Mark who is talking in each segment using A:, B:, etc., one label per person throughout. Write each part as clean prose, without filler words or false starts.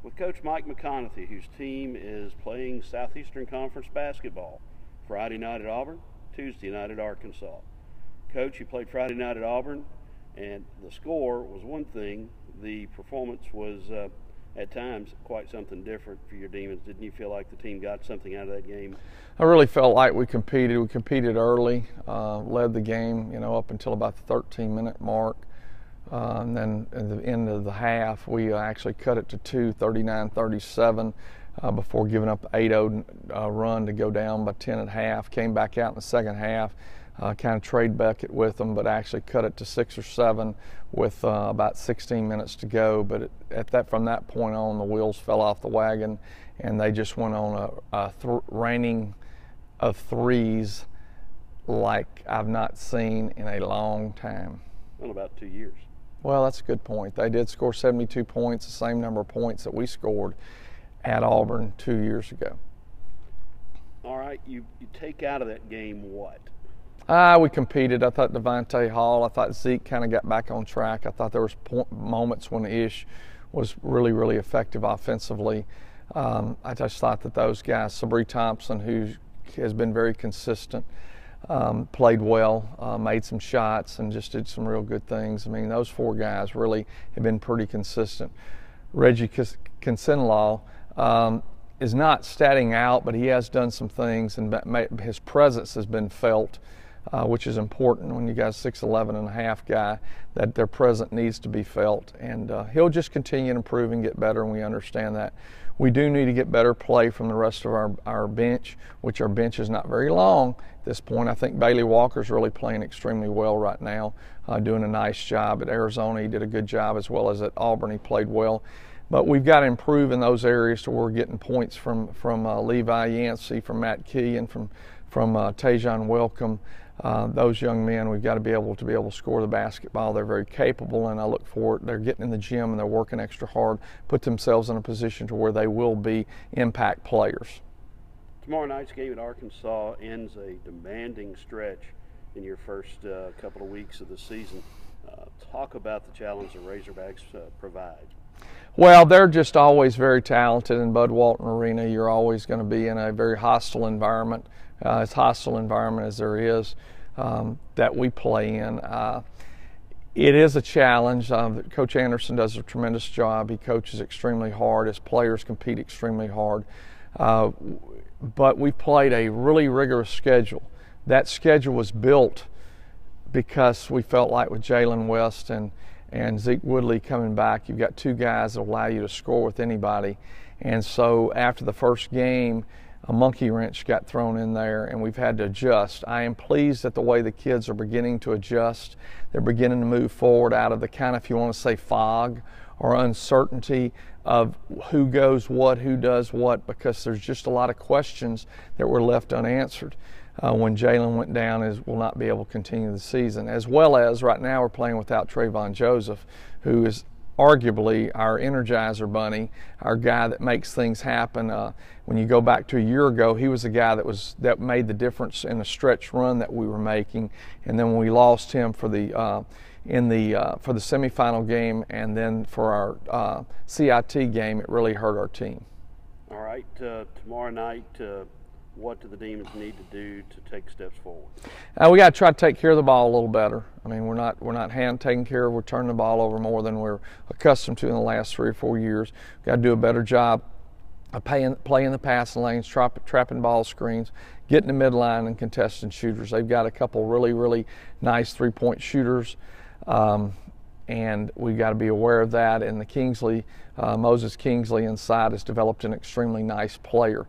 A: with Coach Mike McConaughey, whose team is playing Southeastern Conference basketball Friday night at Auburn, Tuesday night at Arkansas. Coach, you played Friday night at Auburn, and the score was one thing. The performance was at times quite something different for your Demons. Didn't you feel like the team got something out of that game?
B: I really felt like we competed. We competed early, led the game, up until about the 13-minute mark. And then at the end of the half, we actually cut it to 39-37 before giving up the 8-0 run to go down by 10 at half. Came back out in the second half, kind of trade bucket with them, but actually cut it to 6 or 7 with about 16 minutes to go. But from that point on, the wheels fell off the wagon, and they just went on a raining of threes like I've not seen in a long time.
A: Well, about 2 years.
B: Well, that's a good point. They did score 72 points, the same number of points that we scored at Auburn 2 years ago.
A: All right, you take out of that game what?
B: We competed. I thought Devontae Hall, I thought Zeke kind of got back on track. I thought there was moments when Ish was really, really effective offensively. I just thought that those guys, Sabri Thompson, who has been very consistent, played well, made some shots, and just did some real good things. I mean, those 4 guys really have been pretty consistent. Reggie Kinsenlaw is not statting out, but he has done some things, and his presence has been felt, which is important when you got a 6'11 and a half guy, that their presence needs to be felt. And he'll just continue to improve and get better, and we understand that. We do need to get better play from the rest of our bench, which our bench is not very long at this point. I think Bailey Walker's really playing extremely well right now, doing a nice job. At Arizona, he did a good job, as well as at Auburn, he played well. But we've got to improve in those areas to where we're getting points from Levi Yancey, from Matt Key, and from Tajon Welcome. Those young men, we've got to be able to score the basketball. They're very capable, and I look forward. They're getting in the gym and they're working extra hard, put themselves in a position to where they will be impact players.
A: Tomorrow night's game at Arkansas ends a demanding stretch in your first couple of weeks of the season. Talk about the challenge the Razorbacks provide.
B: Well, they're just always very talented in Bud Walton Arena. You're always going to be in a very hostile environment, as hostile environment as there is that we play in. It is a challenge. Coach Anderson does a tremendous job. He coaches extremely hard. His players compete extremely hard. But we've played a really rigorous schedule. That schedule was built because we felt like with Jalen West and Zeke Woodley coming back, you've got 2 guys that allow you to score with anybody. And so after the first game, a monkey wrench got thrown in there, and we've had to adjust. I am pleased at the way the kids are beginning to adjust. They're beginning to move forward out of the kind of, if you want to say, fog or uncertainty of who goes what, who does what, because there's just a lot of questions that were left unanswered. When Jalen went down, will not be able to continue the season. As well as right now we're playing without Trayvon Joseph, who is arguably our Energizer Bunny, our guy that makes things happen. When you go back to a year ago, he was the guy that made the difference in the stretch run that we were making. And then when we lost him for the semifinal game and then for our CIT game, it really hurt our team.
A: All right, tomorrow night. What do the Demons need to do to take steps forward?
B: We got to try to take care of the ball a little better. I mean, we're not taking care of. We're turning the ball over more than we're accustomed to in the last 3 or 4 years. We've got to do a better job of playing the passing lanes, trapping ball screens, getting the midline and contesting shooters. They've got a couple really, really nice 3-point shooters, and we've got to be aware of that. And the Moses Kingsley inside has developed an extremely nice player.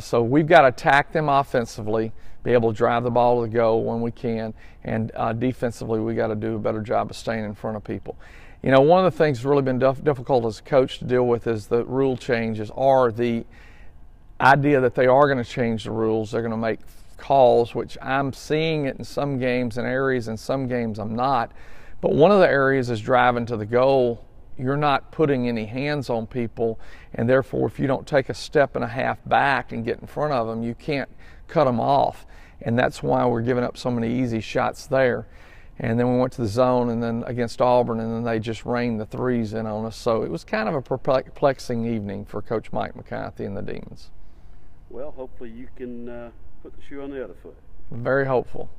B: So we've got to attack them offensively, be able to drive the ball to the goal when we can, and defensively we got to do a better job of staying in front of people. One of the things that's really been difficult as a coach to deal with is the rule changes, or the idea that they are going to change the rules. They're going to make calls, which I'm seeing it in some games and areas, in some games I'm not. But one of the areas is driving to the goal. You're not putting any hands on people, and therefore if you don't take a step and a half back and get in front of them, you can't cut them off. And that's why we're giving up so many easy shots there. And then we went to the zone, and then against Auburn, and then they just rained the threes in on us. So it was kind of a perplexing evening for Coach Mike McCarthy and the Demons.
A: Well, hopefully you can put the shoe on the other foot.
B: Very hopeful.